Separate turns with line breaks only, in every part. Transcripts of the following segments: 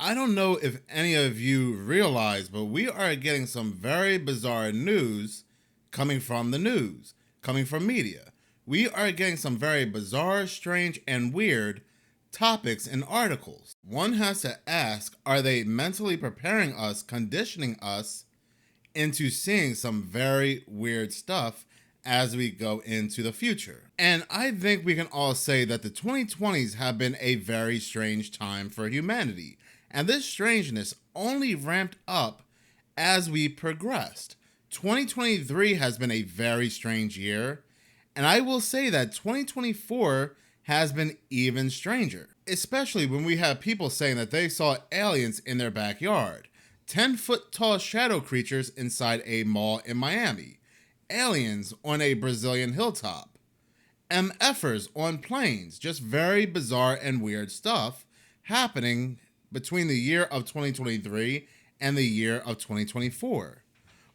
I don't know if any of you realize, but we are getting some very bizarre news coming from the news, coming from media. We are getting some very bizarre, strange, and weird topics and articles. One has to ask, are they mentally preparing us, conditioning us into seeing some very weird stuff as we go into the future? And I think we can all say that the 2020s have been a very strange time for humanity. And this strangeness only ramped up as we progressed. 2023 has been a very strange year, and I will say that 2024 has been even stranger, especially when we have people saying that they saw aliens in their backyard, 10-foot tall shadow creatures inside a mall in Miami, aliens on a Brazilian hilltop, MFers on planes, just very bizarre and weird stuff happening between the year of 2023 and the year of 2024.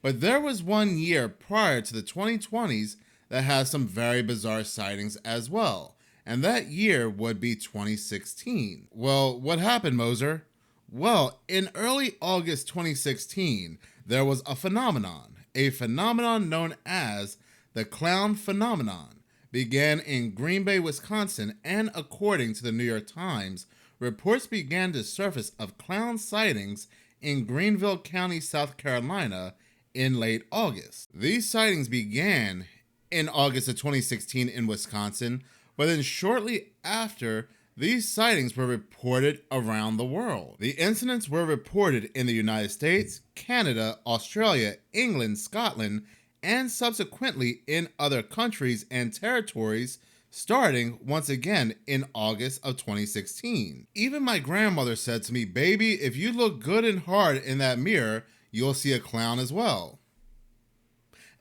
But there was one year prior to the 2020s that has some very bizarre sightings as well, and that year would be 2016. Well, what happened, Moser? Well, in early August 2016, there was a phenomenon known as the clown phenomenon, began in Green Bay, Wisconsin, and according to the New York Times, reports began to surface of clown sightings in Greenville County, South Carolina in late August. These sightings began in August of 2016 in Wisconsin, but then shortly after, these sightings were reported around the world. The incidents were reported in the United States, Canada, Australia, England, Scotland, and subsequently in other countries and territories starting once again in August of 2016. Even my grandmother said to me, "Baby, if you look good and hard in that mirror, you'll see a clown as well."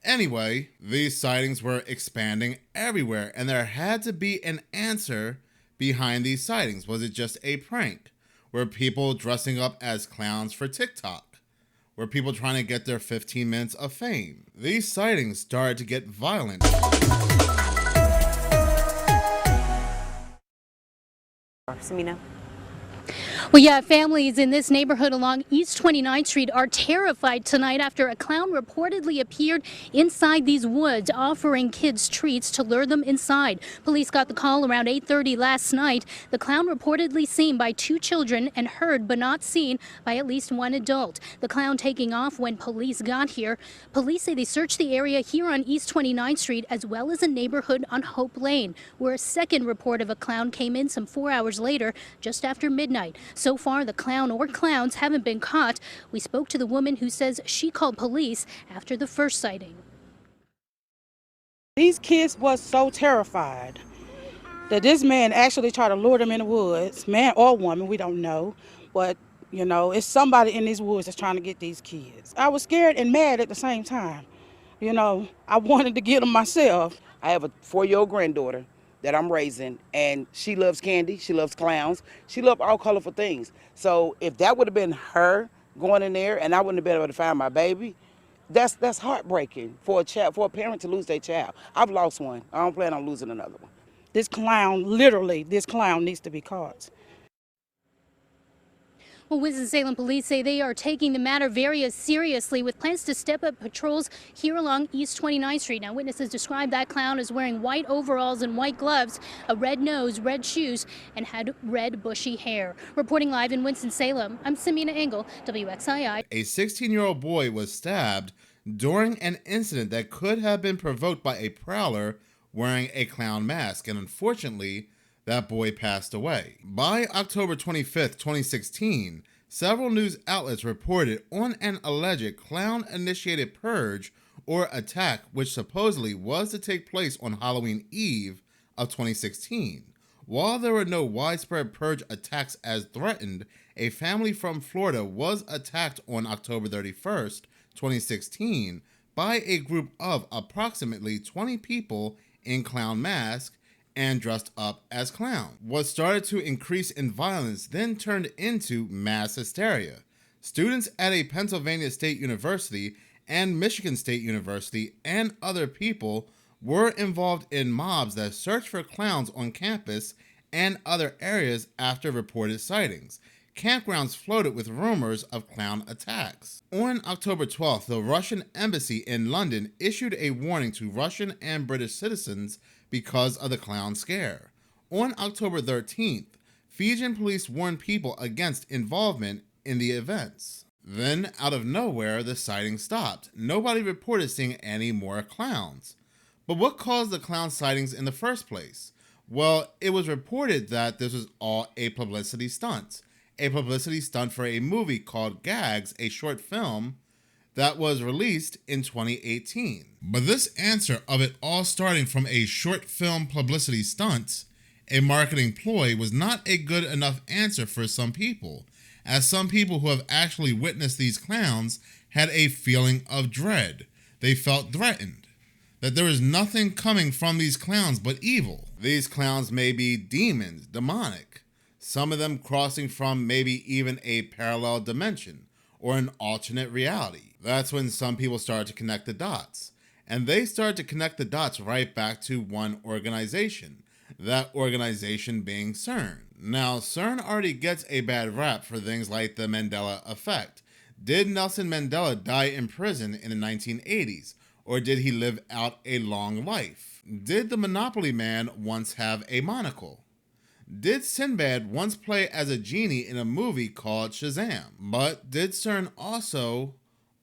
Anyway, these sightings were expanding everywhere, and there had to be an answer behind these sightings. Was it just a prank? Were people dressing up as clowns for TikTok? Were people trying to get their 15 minutes of fame? These sightings started to get violent.
Samina.
Well, yeah, families in this neighborhood along East 29th Street are terrified tonight after a clown reportedly appeared inside these woods, offering kids treats to lure them inside. Police got the call around 8:30 last night. The clown reportedly seen by 2 children and heard but not seen by at least 1 adult. The clown taking off when police got here. Police say they searched the area here on East 29th Street as well as a neighborhood on Hope Lane, where a second report of a clown came in some 4 hours later, just after midnight. So far, the clown or clowns haven't been caught. We spoke to the woman who says she called police after the first sighting.
These kids was so terrified that this man actually tried to lure them in the woods, man or woman, we don't know. But, you know, it's somebody in these woods that's trying to get these kids. I was scared and mad at the same time. You know, I wanted to get them myself.
I have a 4-year-old granddaughter that I'm raising, and she loves candy, she loves clowns, she loves all colorful things. So if that would have been her going in there and I wouldn't have been able to find my baby, that's heartbreaking for a child, for a parent to lose their child. I've lost one. I don't plan on losing another one.
This clown, literally, this clown needs to be caught.
Well, Winston-Salem police say they are taking the matter very seriously with plans to step up patrols here along East 29th Street. Now, witnesses described that clown as wearing white overalls and white gloves, a red nose, red shoes, and had red bushy hair. Reporting live in Winston-Salem, I'm Samina Engel, WXII.
A 16-year-old boy was stabbed during an incident that could have been provoked by a prowler wearing a clown mask, and unfortunately, that boy passed away. By October 25th, 2016, several news outlets reported on an alleged clown-initiated purge or attack which supposedly was to take place on Halloween Eve of 2016. While there were no widespread purge attacks as threatened, a family from Florida was attacked on October 31st, 2016 by a group of approximately 20 people in clown masks and dressed up as clowns. What started to increase in violence then turned into mass hysteria. Students at a Pennsylvania State University and Michigan State University and other people were involved in mobs that searched for clowns on campus and other areas after reported sightings. campgrounds floated with rumors of clown attacks. On October 12th, the Russian embassy in London issued a warning to Russian and British citizens because of the clown scare. On October 13th, Fijian police warned people against involvement in the events. Then, out of nowhere, the sighting stopped. Nobody reported seeing any more clowns. But what caused the clown sightings in the first place? Well, it was reported that this was all a publicity stunt. A publicity stunt for a movie called Gags, a short film that was released in 2018. But this answer of it all starting from a short film publicity stunt, a marketing ploy, was not a good enough answer for some people, as some people who have actually witnessed these clowns had a feeling of dread. They felt threatened, that there is nothing coming from these clowns but evil. These clowns may be demons, demonic, some of them crossing from maybe even a parallel dimension or an alternate reality. That's when some people start to connect the dots. And they start to connect the dots right back to one organization, that organization being CERN. Now, CERN already gets a bad rap for things like the Mandela effect. Did Nelson Mandela die in prison in the 1980s? Or did he live out a long life? Did the Monopoly Man once have a monocle? Did Sinbad once play as a genie in a movie called Shazam? But did CERN also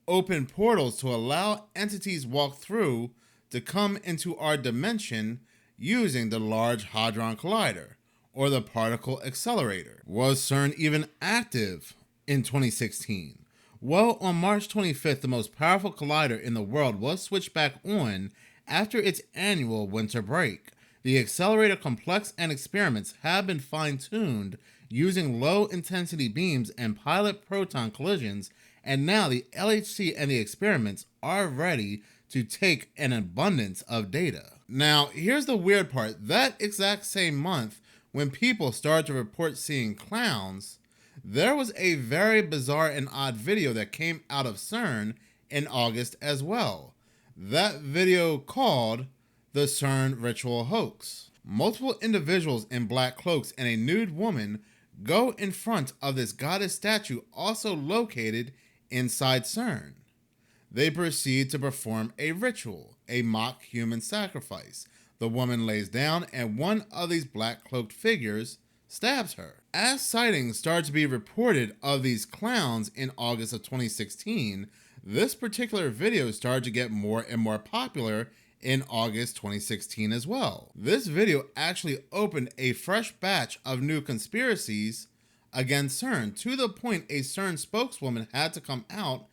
open portals to allow entities walk through to come into our dimension using the Large Hadron Collider or the Particle Accelerator? Was CERN even active in 2016? Well, on March 25th, the most powerful collider in the world was switched back on after its annual winter break. The accelerator complex and experiments have been fine-tuned using low-intensity beams and pilot proton collisions, and now the LHC and the experiments are ready to take an abundance of data. Now, here's the weird part. That exact same month, when people started to report seeing clowns, there was a very bizarre and odd video that came out of CERN in August as well. That video called the CERN Ritual Hoax. Multiple individuals in black cloaks and a nude woman go in front of this goddess statue also located inside CERN. They proceed to perform a ritual, a mock human sacrifice. The woman lays down and one of these black cloaked figures stabs her. As sightings started to be reported of these clowns in August of 2016, this particular video started to get more and more popular in August 2016 as well. This video actually opened a fresh batch of new conspiracies against CERN, to the point a CERN spokeswoman had to come out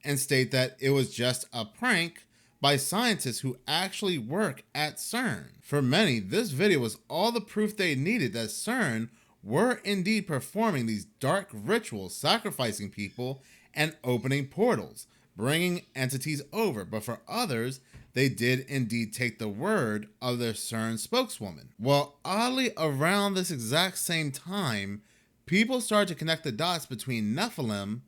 and state that it was just a prank by scientists who actually work at CERN. For many, this video was all the proof they needed that CERN were indeed performing these dark rituals, sacrificing people and opening portals, bringing entities over. But for others, they did indeed take the word of their CERN spokeswoman. Well, oddly, around this exact same time, people started to connect the dots between Nephilim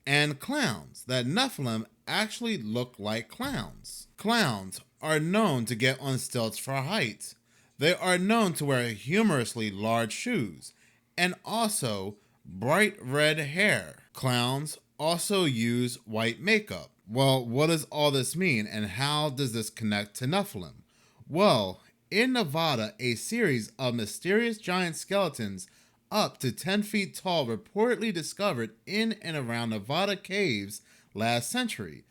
and clowns, that Nephilim actually look like clowns. Clowns are known to get on stilts for height. They are known to wear humorously large shoes and also bright red hair. Clowns also use white makeup. Well, what does all this mean, and how does this connect to Nephilim? Well, in Nevada, a series of mysterious giant skeletons up to 10 feet tall reportedly discovered in and around Nevada caves last century,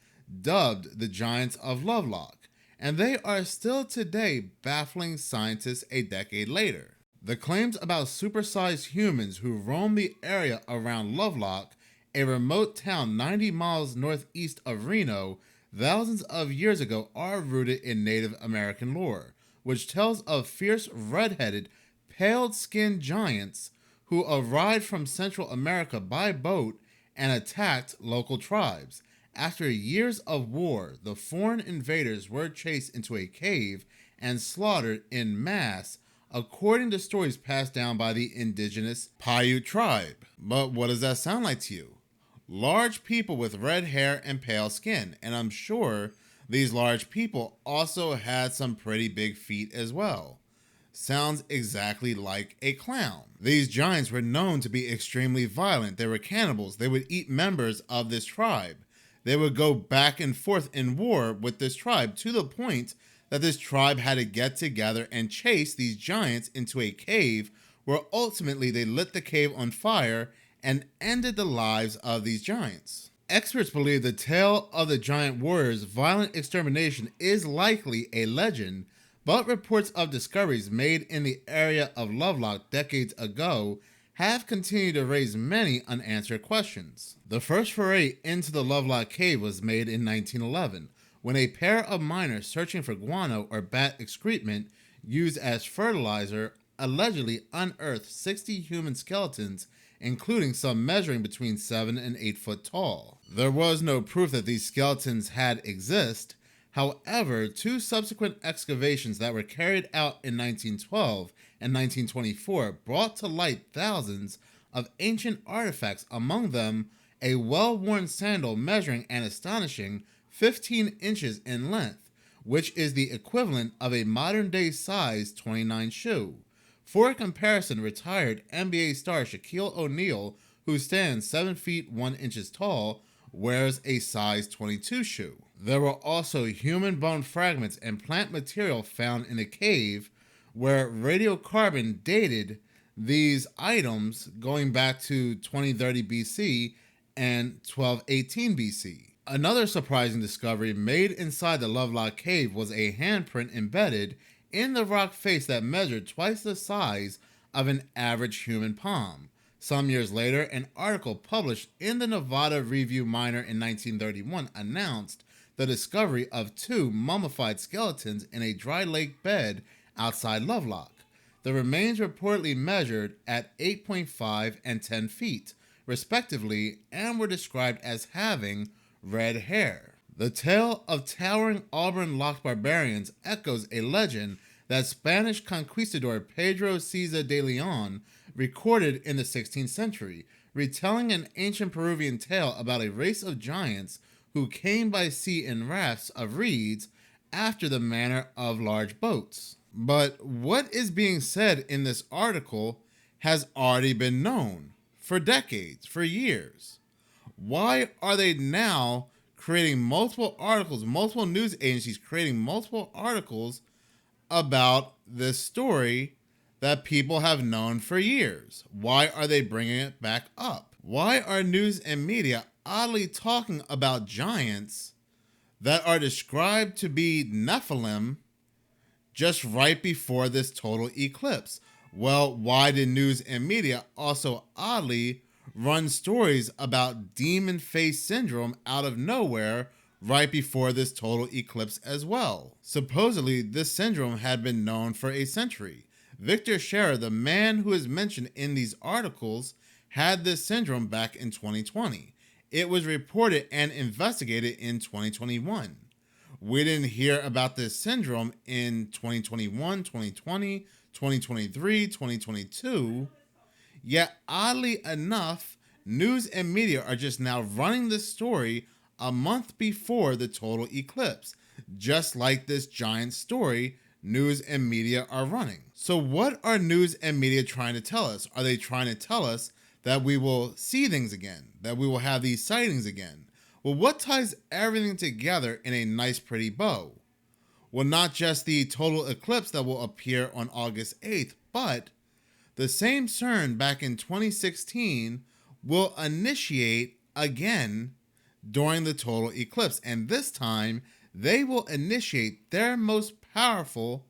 dubbed the Giants of Lovelock, and they are still today baffling scientists a decade later. The claims about supersized humans who roam the area around Lovelock, a remote town 90 miles northeast of Reno, thousands of years ago, are rooted in Native American lore, which tells of fierce red-headed, pale-skinned giants who arrived from Central America by boat and attacked local tribes. After years of war, the foreign invaders were chased into a cave and slaughtered en masse, according to stories passed down by the indigenous Paiute tribe. But what does that sound like to you? Large people with red hair and pale skin, and I'm sure these large people also had some pretty big feet as well. sounds exactly like a clown. These giants were known to be extremely violent. They were cannibals. They would eat members of this tribe. They would go back and forth in war with this tribe to the point that this tribe had to get together and chase these giants into a cave, where ultimately they lit the cave on fire and ended the lives of these giants. Experts believe the tale of the giant warriors' violent extermination is likely a legend, but reports of discoveries made in the area of Lovelock decades ago have continued to raise many unanswered questions. The first foray into the Lovelock Cave was made in 1911, when a pair of miners searching for guano or bat excrement used as fertilizer allegedly unearthed 60 human skeletons, including some measuring between 7 and 8 foot tall. There was no proof that these skeletons had exist. However, two subsequent excavations that were carried out in 1912 and 1924 brought to light thousands of ancient artifacts, among them a well-worn sandal measuring an astonishing 15 inches in length, which is the equivalent of a modern-day size 29 shoe. For comparison, retired NBA star Shaquille O'Neal, who stands 7 feet 1 inches tall, wears a size 22 shoe. There were also human bone fragments and plant material found in a cave where radiocarbon dated these items going back to 2030 BC and 1218 BC. Another surprising discovery made inside the Lovelock Cave was a handprint embedded in the rock face that measured twice the size of an average human palm. Some years later, an article published in the Nevada Review Minor in 1931 announced the discovery of 2 mummified skeletons in a dry lake bed outside Lovelock. The remains reportedly measured at 8.5 and 10 feet, respectively, and were described as having red hair. The tale of towering Auburn-locked barbarians echoes a legend that Spanish conquistador Pedro Ciza de Leon recorded in the 16th century, retelling an ancient Peruvian tale about a race of giants who came by sea in rafts of reeds after the manner of large boats. But what is being said in this article has already been known for decades, for years. Why are they now creating multiple articles, multiple news agencies creating multiple articles about this story that people have known for years? Why are they bringing it back up? Why are news and media oddly talking about giants that are described to be Nephilim just right before this total eclipse? Well, why did news and media also oddly run stories about demon face syndrome out of nowhere right before this total eclipse as well? Supposedly, this syndrome had been known for a century. Victor Scherer, the man who is mentioned in these articles, had this syndrome back in 2020. It was reported and investigated in 2021. We didn't hear about this syndrome in 2021, 2020, 2023, 2022. Yet, oddly enough, news and media are just now running this story a month before the total eclipse, just like this giant story news and media are running. So what are news and media trying to tell us? Are they trying to tell us that we will see things again, that we will have these sightings again? Well, what ties everything together in a nice, pretty bow? Well, not just the total eclipse that will appear on August 8th, but the same CERN back in 2016 will initiate again during the total eclipse. And this time, they will initiate their most powerful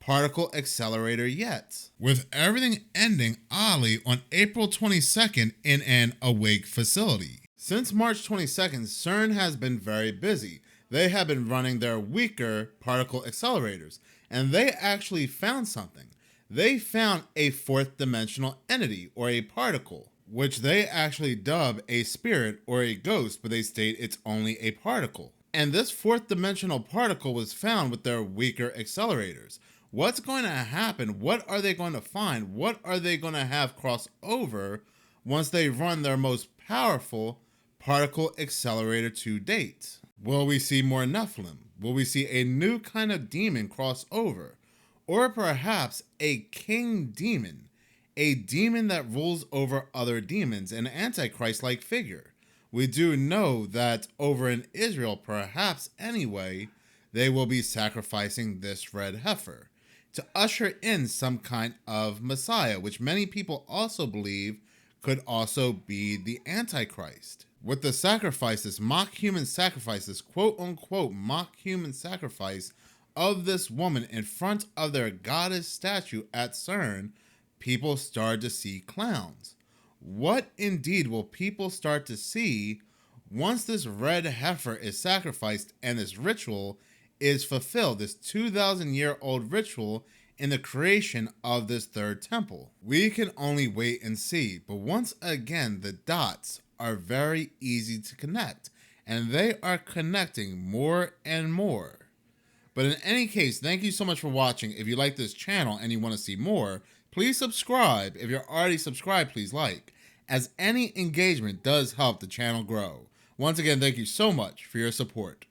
particle accelerator yet, with everything ending oddly on April 22nd in an awake facility. Since March 22nd, CERN has been very busy. They have been running their weaker particle accelerators, and they actually found something. They found a fourth dimensional entity, or a particle, which they actually dub a spirit or a ghost, but they state it's only a particle. And this fourth dimensional particle was found with their weaker accelerators. What's going to happen? What are they going to find? What are they going to have cross over once they run their most powerful particle accelerator to date? Will we see more Nephilim? Will we see a new kind of demon cross over? or perhaps a king demon, a demon that rules over other demons, an antichrist-like figure. We do know that over in Israel, perhaps anyway, they will be sacrificing this red heifer to usher in some kind of Messiah, which many people also believe could also be the Antichrist. With the sacrifices, mock human sacrifices, quote unquote mock human sacrifice of this woman in front of their goddess statue at CERN, people start to see clowns. What indeed will people start to see once this red heifer is sacrificed and this ritual is fulfilled, this 2,000-year-old ritual in the creation of this third temple? We can only wait and see, but once again, the dots are very easy to connect, and they are connecting more and more. But in any case, thank you so much for watching. If you like this channel and you want to see more, please subscribe. If you're already subscribed, please like, as any engagement does help the channel grow. Once again, thank you so much for your support.